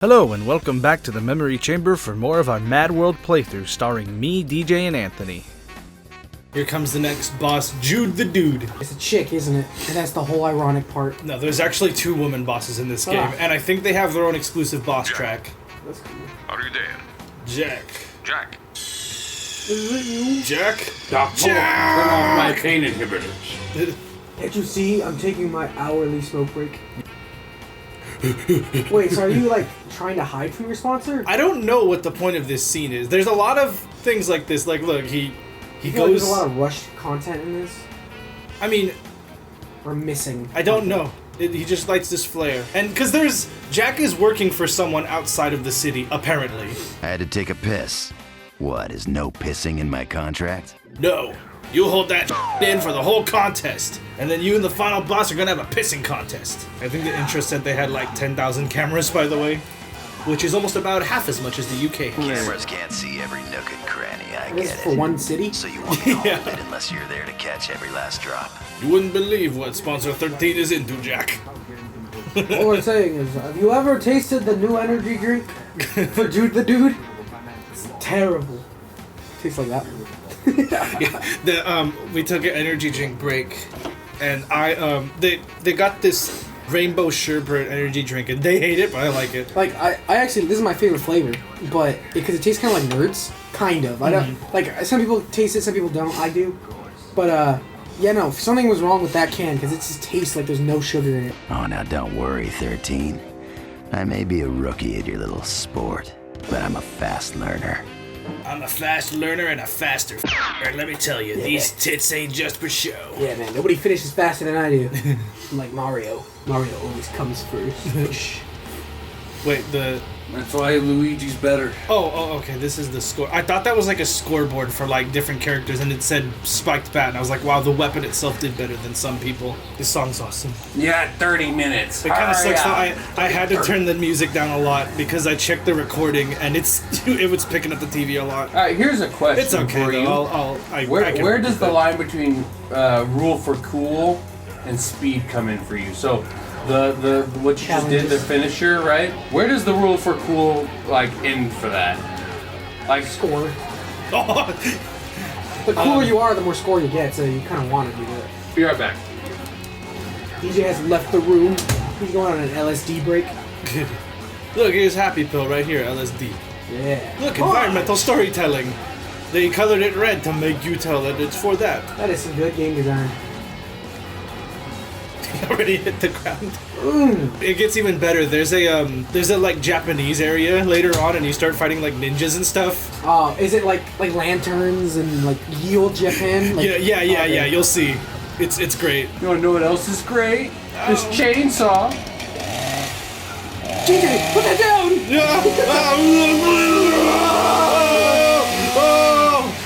Hello and welcome back to the Memory Chamber for more of our MADWORLD playthrough starring me, DJ, and Anthony. Here comes the next boss, Jude the Dude. It's a chick, isn't it? And that's the whole ironic part. No, there's actually 2 woman bosses in this game, and I think they have their own exclusive boss track. That's cool. How are you doing? Jack. Jack. Jack? Doc, turn off my pain inhibitors. Can't you see I'm taking my hourly smoke break? Wait, so are you like trying to hide from your sponsor? I don't know what the point of this scene is. There's a lot of things like this. Like, look, he goes. Like there's a lot of rushed content in this. I mean, we're missing. I don't know. He just lights this flare, and because Jack is working for someone outside of the city, apparently. I had to take a piss. What, is no pissing in my contract? No. You hold that in for the whole contest, and then you and the final boss are gonna have a pissing contest. I think the intro said they had like 10,000 cameras, by the way, which is almost about half as much as the UK has. Cameras can't see every nook and cranny, I This get is for it. one city? So you won't be hold it unless you're there to catch every last drop. You wouldn't believe what Sponsor 13 is into, Jack. All we're saying is, have you ever tasted the new energy drink for Jude the Dude? It's terrible. Tastes like that. Yeah, we took an energy drink break, and they got this rainbow sherbet energy drink, and they hate it, but I like it. Like I actually, this is my favorite flavor, but because it tastes kind of like Nerds, kind of. I don't like some people taste it, some people don't. I do, but yeah, no, something was wrong with that can because it just tastes like there's no sugar in it. Oh, now don't worry, 13. I may be a rookie at your little sport, but I'm a fast learner. I'm a fast learner and a faster and let me tell you, these tits ain't just for show. Yeah, man, nobody finishes faster than I do. I'm like Mario. Mario always comes first. Wait, That's why Luigi's better. Oh, okay, this is the score. I thought that was like a scoreboard for like different characters, and it said spiked bat, and I was like, wow, the weapon itself did better than some people. This song's awesome. Yeah, 30 minutes. It kind of sucks that I had to turn the music down a lot because I checked the recording, and it was picking up the TV a lot. All right, here's a question It's okay for you. though. Where does the line between rule for cool and speed come in for you? So the what you just did, the finisher, right? Where does the rule for cool like end for that? Like Score. The cooler you are, the more score you get, so you kind of want to do that. Be right back. DJ has left the room. He's going on an LSD break. Look, here's Happy Pill right here, LSD. Yeah. Look, environmental storytelling. They colored it red to make you tell that it's for that. That is some good game design. Already hit the ground. It gets even better. There's a like Japanese area later on, and you start fighting like ninjas and stuff. Oh, is it like lanterns and like ye olde Japan? Like, Yeah. You'll see. It's great. You wanna know what else is great? This chainsaw. DJ, put that down!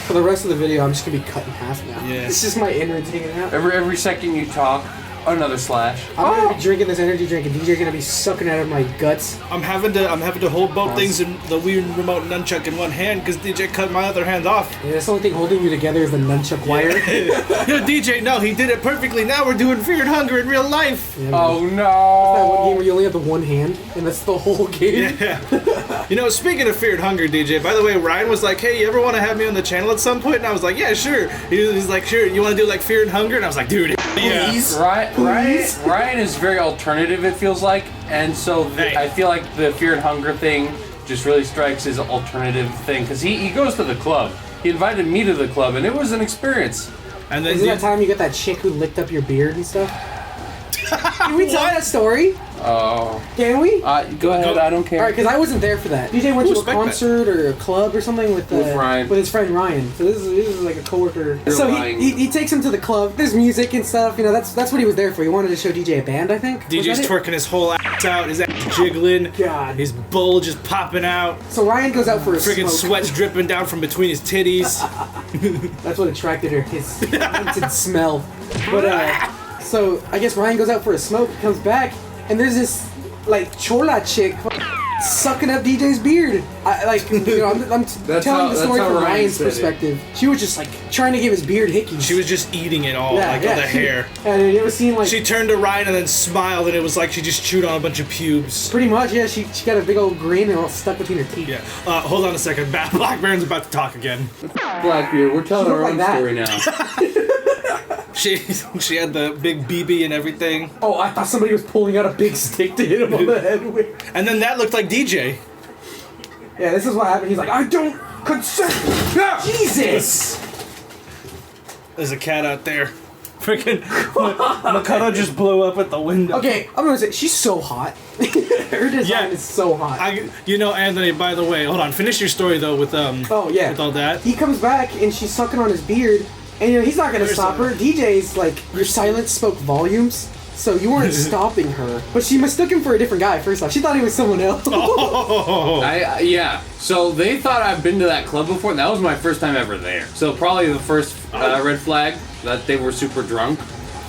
For the rest of the video, I'm just gonna be cut in half now. Yeah. It's just my innards hanging out. Every second you talk, another slash. I'm gonna be drinking this energy drink, and DJ's gonna be sucking out of my guts. I'm having to hold both things in the weird remote nunchuck in one hand because DJ cut my other hand off. Yeah, that's the only thing holding you together is the nunchuck wire. Yo, DJ, no, he did it perfectly. Now we're doing Fear and Hunger in real life. Yeah, Oh that one game no! where you only have the one hand, and that's the whole game. Yeah. You know, speaking of Fear and Hunger, DJ, by the way, Ryan was like, hey, you ever want to have me on the channel at some point? And I was like, yeah, sure. He's like, sure, you want to do like Fear and Hunger? And I was like, dude, yeah. Please. Ryan is very alternative, it feels like, and so Hey. I feel like the Fear and Hunger thing just really strikes his alternative thing, because he goes to the club. He invited me to the club, and it was an experience. And then Isn't that time you got that chick who licked up your beard and stuff? Can we tell that story? Oh. Can we? Go ahead, I don't care. Alright, because I wasn't there for that. DJ went to a Respect that. concert or a club or something with Ryan. with his friend Ryan. So this is like a coworker. You're So lying. he takes him to the club. There's music and stuff. You know, that's what he was there for. He wanted to show DJ a band, I think. Was DJ's that it? twerking his whole ass out, his ass jiggling, God. his bulge is popping out, So Ryan goes out for a friggin' smoke. sweat's dripping down from between his titties. That's what attracted her. His scented smell. But so I guess Ryan goes out for a smoke, comes back, and there's this like chola chick sucking up DJ's beard. I'm telling the story from Ryan's perspective. She was just like trying to give his beard hickeys. She was just eating it all, all the hair. And you ever seen like? She turned to Ryan and then smiled, and it was like she just chewed on a bunch of pubes. Pretty much, yeah. She got a big old grin and all stuck between her teeth. Yeah. Hold on a second. Blackbeard's about to talk again. Blackbeard, we're telling our own story now. She had the big BB and everything. Oh, I thought somebody was pulling out a big stick to hit him on the head with. And then that looked like DJ. Yeah, this is what happened. He's like, I don't consent. Jesus! There's a cat out there. Freaking Makoto just blew up at the window. Okay, I'm gonna say she's so hot. Her design is so hot. Anthony. By the way, hold on. Finish your story though with Oh yeah. With all that. He comes back and she's sucking on his beard, and he's not gonna stop her. DJ's like, your silence spoke volumes. So you weren't stopping her, but she mistook him for a different guy. First off, she thought he was someone else. Yeah. So they thought I've been to that club before. That was my first time ever there. So probably the first red flag that they were super drunk.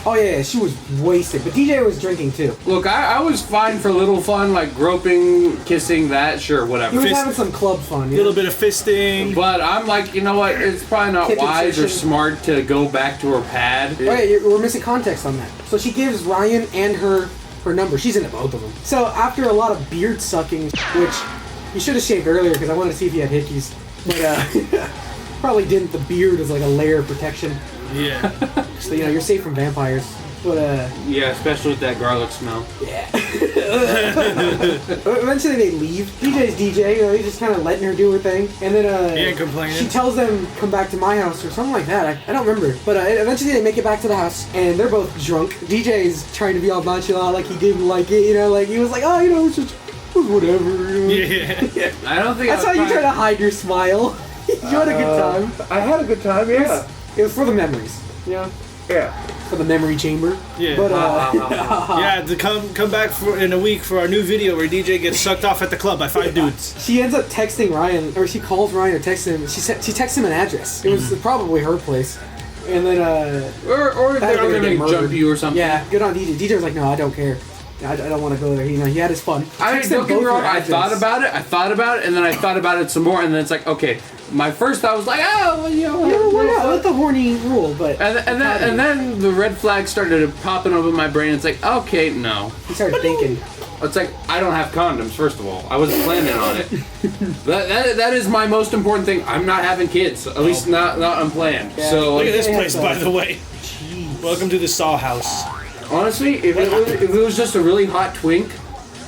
Oh yeah, she was wasted, but DJ was drinking too. Look, I was fine for little fun, like groping, kissing, that, sure, whatever. He was having some club fun. A little bit of fisting. But I'm like, you know what? It's probably not wise or smart to go back to her pad. Oh yeah, we're missing context on that. So she gives Ryan and her number. She's into both of them. So after a lot of beard sucking, which you should have shaved earlier because I wanted to see if he had hickeys, but probably didn't. The beard is like a layer of protection. Yeah. So you're safe from vampires. But yeah, especially with that garlic smell. Yeah. Eventually they leave. DJ's DJ, he's just kind of letting her do her thing, and then he ain't complaining. She tells them come back to my house or something like that. I don't remember. But eventually they make it back to the house, and they're both drunk. DJ's trying to be all nonchalant, like he didn't like it, like he was like, oh, it's just whatever. Yeah. I don't think that's how you try to hide your smile. You had a good time. I had a good time. Yeah. It was for the memories. Yeah. Yeah. For the memory chamber. Yeah. But yeah, to come back in a week for our new video where DJ gets sucked off at the club by 5 dudes. She ends up texting Ryan, or she calls Ryan or texts him. She texts him an address. It was probably her place. And then or they're gonna jump you or something. Yeah, good on DJ. DJ was like, no, I don't care. I don't want to go there. He had his fun. Don't get me wrong. I thought about it, and then I thought about it some more, and then it's like, okay. My first thought was like, oh, well, why not? Let the horny rule, but and then the red flag started popping up in my brain. It's like, okay, no. He started thinking. It's like, I don't have condoms. First of all, I wasn't planning on it. that is my most important thing. I'm not having kids, at least not unplanned. Yeah. So look at this place, by the way. Jeez. Welcome to the Saw House. Honestly, if it was just a really hot twink,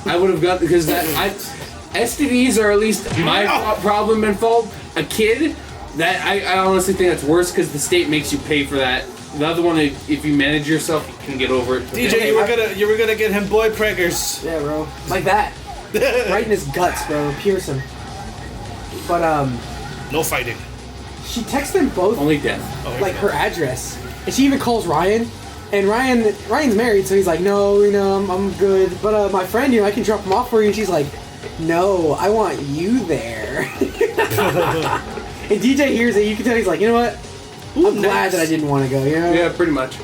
I would have got because STDs are at least my problem and fault. A kid, that I honestly think that's worse because the state makes you pay for that. The other one, if you manage yourself, you can get over it. DJ, you were gonna get him boy preggers. Yeah, bro, like that, right in his guts, bro, pierce him. But no fighting. She texts them both. Only death. Like her address, and she even calls Ryan. And Ryan's married, so he's like, no, I'm good. But my friend, I can drop him off for you. And she's like, no, I want you there. And DJ hears it. You can tell he's like, you know what? I'm glad that I didn't want to go. Yeah, pretty much.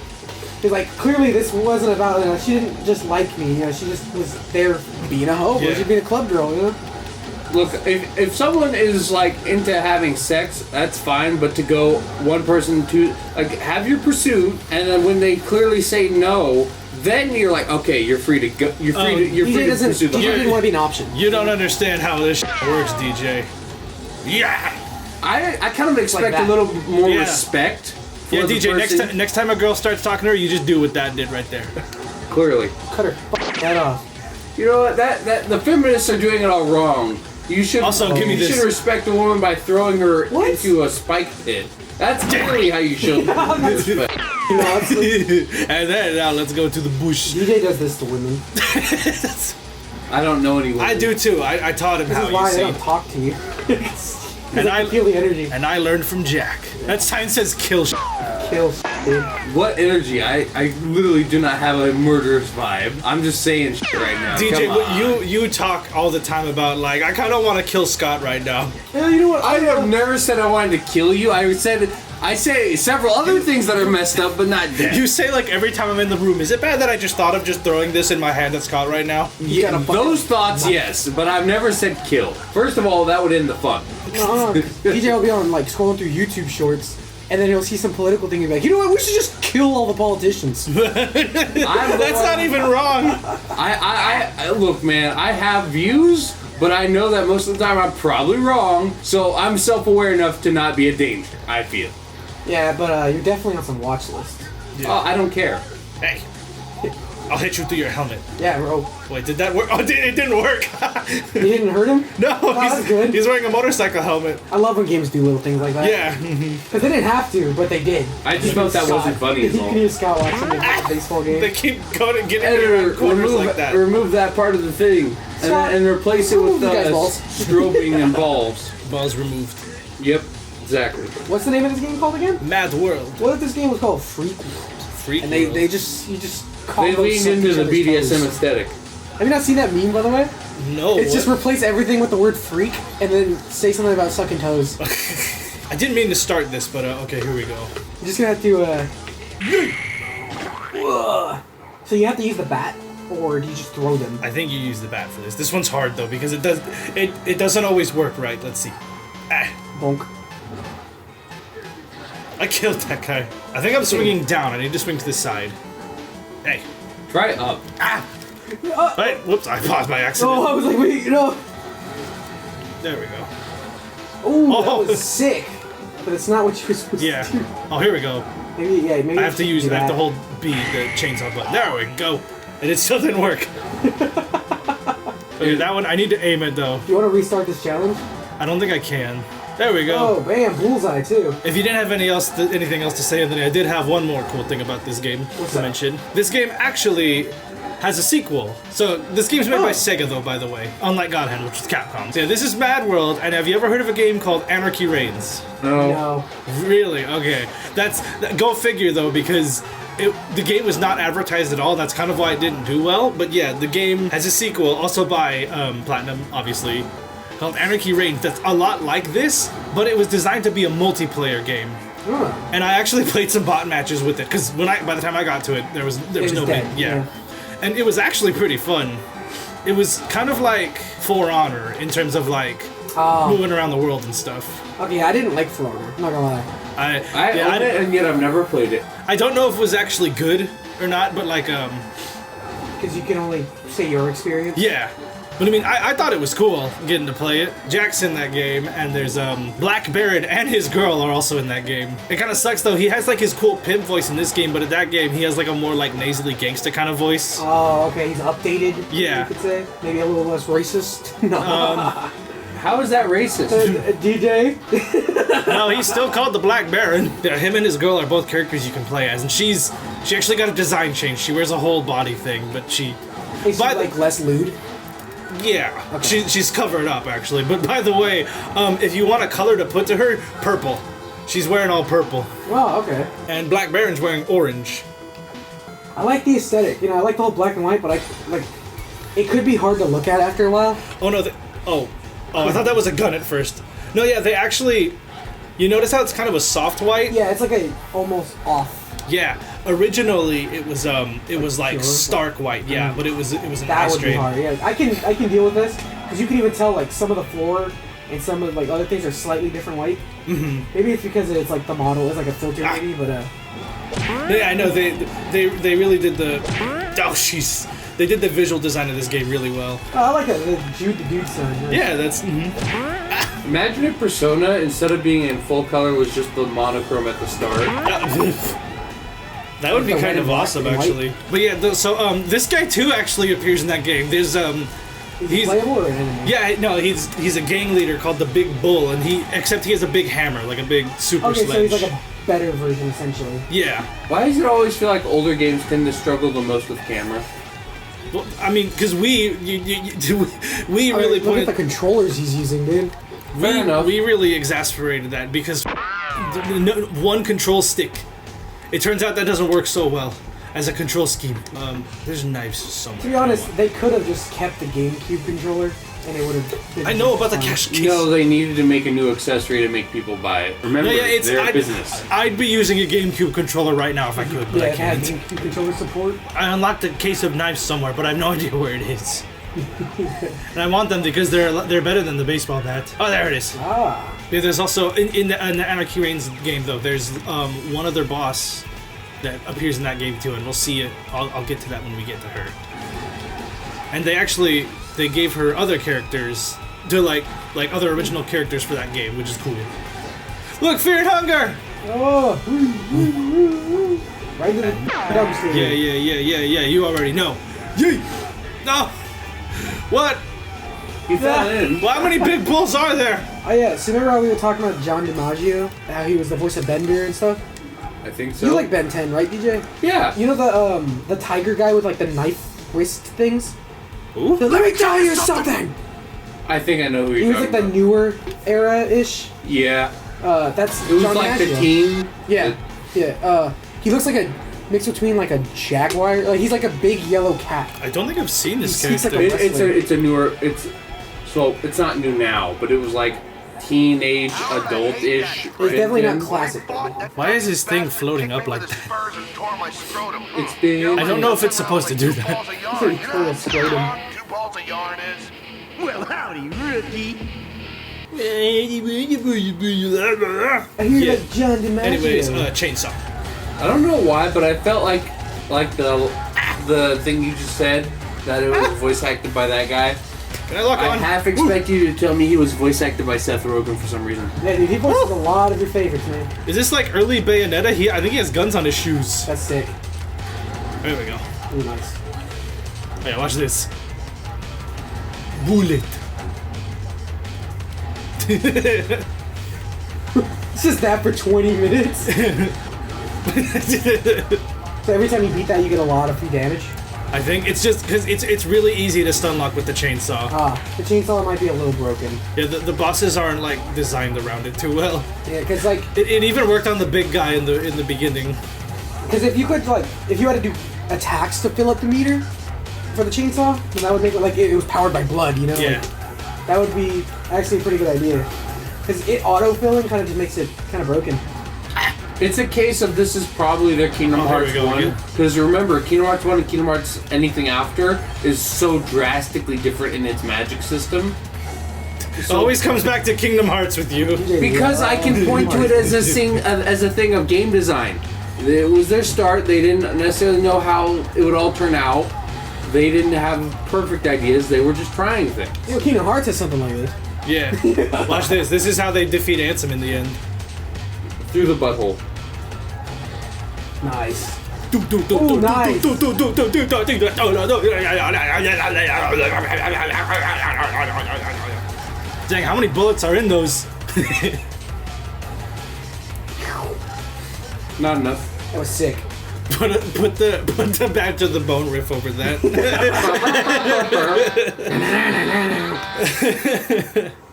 He's like, clearly this wasn't about. She didn't just like me. She just was there being a hoe. She's being a club girl. Look, if someone is like into having sex, that's fine. But to go one person to have your pursuit, and then when they clearly say no, then you're like, okay, you're free to go. You're free to pursue the. DJ didn't want to be an option. You don't understand how this works, DJ. Yeah. I kind of expect a little more respect. For the DJ. person. Next time a girl starts talking to her, you just do what that did right there. Clearly. Cut her head off. You know what? That the feminists are doing it all wrong. You should also give me this. You should respect a woman by throwing her into a spike pit. That's really how you show respect. And then now let's go to the bush. DJ does this to women. I don't know any women. I do too. I taught him how why you I don't talk to you. And I feel the energy. And I learned from Jack. That sign says kill. kill dude. What energy? I literally do not have a murderous vibe. I'm just saying shit right now. DJ, Come on. you talk all the time about like I kind of want to kill Scott right now. Yeah, you know what? I have never said I wanted to kill you. I say several other things that are messed up, but not death. You say like every time I'm in the room, is it bad that I just thought of just throwing this in my hand at Scott right now? Yeah, those thoughts, yes, but I've never said kill. First of all, that would end the fun. No, DJ will be on like scrolling through YouTube shorts, and then he'll see some political thing and be like, you know what? We should just kill all the politicians. That's not even wrong. I look, man. I have views, but I know that most of the time I'm probably wrong. So I'm self-aware enough to not be a danger. I feel. Yeah, but you're definitely on some watch list. Yeah. Oh, I don't care. Hey, I'll hit you through your helmet. Yeah, bro. Wait, did that work? Oh, it didn't work. You didn't hurt him? No, that's good. He's wearing a motorcycle helmet. I love when games do little things like that. Yeah. Because they didn't have to, but they did. I just felt that wasn't funny as You all. can hear Scott watching a baseball game. They keep going and getting Editor, around corners like that. remove that part of the thing and replace it with Remove the guy's balls. strobing and balls. Balls removed. Yep, exactly. What's the name of this game called again? Mad World. What if this game was called Freak World? Freak And World. you just They combo leaned suck into each the other's BDSM toes. aesthetic. Have you not seen that meme, by the way? No. It's just what? replace everything with the word freak and then say something about sucking toes. I didn't mean to start this, but okay, here we go. You're just gonna have to, So you have to use the bat, or do you just throw them? I think you use the bat for this. This one's hard though because it doesn't always work right. Let's see. Ah, Bonk. I killed that guy. I think I'm swinging down. I need to swing to the side. Hey. Try it up. Ah. Wait. Whoops. I paused by accident. Oh, I was like, wait, no. There we go. Oh, that Oh. was sick. But it's not what you were supposed Yeah. to do. Oh, here we go. Maybe. I have to you use. should I have do to hold B, the chainsaw button. There we go. And it still didn't work. Okay, that one. I need to aim it though. Do you want to restart this challenge? I don't think I can. There we go. Oh, bam, bullseye too. If you didn't have anything else to say, Anthony, I did have one more cool thing about this game to that? mention. This game actually has a sequel. So this game's made by Sega, though, by the way, unlike God Hand, which is Capcom. So yeah, this is Mad World, and have you ever heard of a game called Anarchy Reigns? No. Really? Okay. Go figure though, because the game was not advertised at all. That's kind of why it didn't do well. But yeah, the game has a sequel, also by Platinum, obviously, called Anarchy Reigns. That's a lot like this, but it was designed to be a multiplayer game. Huh. And I actually played some bot matches with it because by the time I got to it, there was nobody. dead, yeah. And it was actually pretty fun. It was kind of like For Honor in terms of like moving around the world and stuff. Okay, I didn't like For Honor. I'm not gonna lie. I own it, and yet I've never played it. I don't know if it was actually good or not, but like Because you can only say your experience. yeah. But I mean, I thought it was cool getting to play it. Jack's in that game, and there's Black Baron and his girl are also in that game. It kind of sucks though. He has like his cool pimp voice in this game, but in that game he has like a more like nasally gangsta kind of voice. Oh, okay, he's updated. Yeah. You could say maybe a little less racist. No. How is that racist? DJ. No, he's still called the Black Baron. Yeah, him and his girl are both characters you can play as, and she actually got a design change. She wears a whole body thing, but she. Is she By the- like less lewd? Yeah, she's covered up actually. But by the way, if you want a color to put to her, purple. She's wearing all purple, Oh, okay. and Black Baron's wearing orange. I like the aesthetic. You know, I like the whole black and white, but it could be hard to look at after a while. Oh no! I thought that was a gun at first. No, yeah, they actually. You notice how it's kind of a soft white? Yeah, it's like a almost off. Yeah. Originally, it was like pure? stark white. Yeah, but it was an That ice would be strain. hard. Yeah, I can deal with this because you can even tell like some of the floor and some of like other things are slightly different white. Mm-hmm. Maybe it's because it's like the model is like a filter, maybe, but Yeah, I know they really did the. Oh, jeez. They did the visual design of this game really well. I like it. The Jude the Dude sign. Right? Yeah, that's. Imagine if Persona, instead of being in full color, was just the monochrome at the start. That would be The kind red of and black awesome, and white. actually. But yeah, this guy too actually appears in that game. There's Is he playable or an enemy? Yeah, no, he's a gang leader called the Big Bull, and he has a big hammer, like a big super Okay, sledge. so he's like a better version essentially. Yeah. Why does it always feel like older games tend to struggle the most with camera? Well, I mean, because we really Look put at the controllers he's using, dude. Fair enough. we really exasperated that because one control stick It turns out that doesn't work so well as a control scheme. There's knives somewhere. To be honest, they could have just kept the GameCube controller, and it would have been I know about the fine. cash case. No, they needed to make a new accessory to make people buy it. Remember, it's their business. I'd be using a GameCube controller right now if I could, but Yeah, I it had can't. GameCube controller support. I unlocked a case of knives somewhere, but I have no idea where it is. And I want them because they're better than the baseball bat. Oh, there it is. Ah. Yeah, there's also in the Anarchy Reigns game though. There's one other boss that appears in that game too, and we'll see it. I'll get to that when we get to her. And they gave her other characters to like other original characters for that game, which is cool. Look, Fear and Hunger. Oh. Right to the dumpster. Yeah. You already know. Yay! No. What? You fell in. Well, how many big bulls are there? Oh yeah, so remember how we were talking about John DiMaggio? How he was the voice of Bender and stuff? I think so. You like Ben 10, right, DJ? Yeah. You know the tiger guy with like the knife wrist things? Ooh. So let me tell you something! I think I know who He you're was like talking the newer era-ish. Yeah. That's It was John like DiMaggio. the teen. Yeah. He looks like a mix between like a jaguar. Like he's like a big yellow cat. I don't think I've seen this He speaks character. like a It's a newer. It's not new now, but it was like teenage, adult-ish. It's definitely not classic though. Why is his thing floating up like that? It's been. I don't know if it's supposed to do that. Pretty cool scrotum. Well, howdy, rookie. I hear that John DiMaggio. Anyways, chainsaw. I don't know why, but I felt like the thing you just said, that it was voice acted by that guy. Can I lock I on? half expect you to tell me he was voice acted by Seth Rogen for some reason. Yeah, dude, he voices a lot of your favorites, man. Is this like early Bayonetta? I think he has guns on his shoes. That's sick. There we go. Really nice. Hey, watch this. Bullet. It's just that for 20 minutes. So every time you beat that, you get a lot of free damage. I think it's just because it's really easy to stun lock with the chainsaw. The chainsaw might be a little broken. Yeah, the bosses aren't like designed around it too well. Yeah, because like, It even worked on the big guy in the beginning. because if you could like, if you had to do attacks to fill up the meter for the chainsaw, then that would make it like it was powered by blood, you know? Yeah. Like, that would be actually a pretty good idea. Because it auto-filling kind of just makes it kind of broken. It's a case of this is probably their Kingdom Oh, here Hearts we go 1. again. Because remember, Kingdom Hearts 1 and Kingdom Hearts anything after is so drastically different in its magic system. It always comes back to Kingdom Hearts with you. Because I can point to it as a thing of game design. It was their start. They didn't necessarily know how it would all turn out. They didn't have perfect ideas. They were just trying things. You know, Kingdom Hearts has something like this. Yeah. Watch this. This is how they defeat Ansem in the end. Through the butthole. Nice. Ooh, nice. Dang, how many bullets are in those? Not enough. That was sick. Put the Back to the Bone riff over that.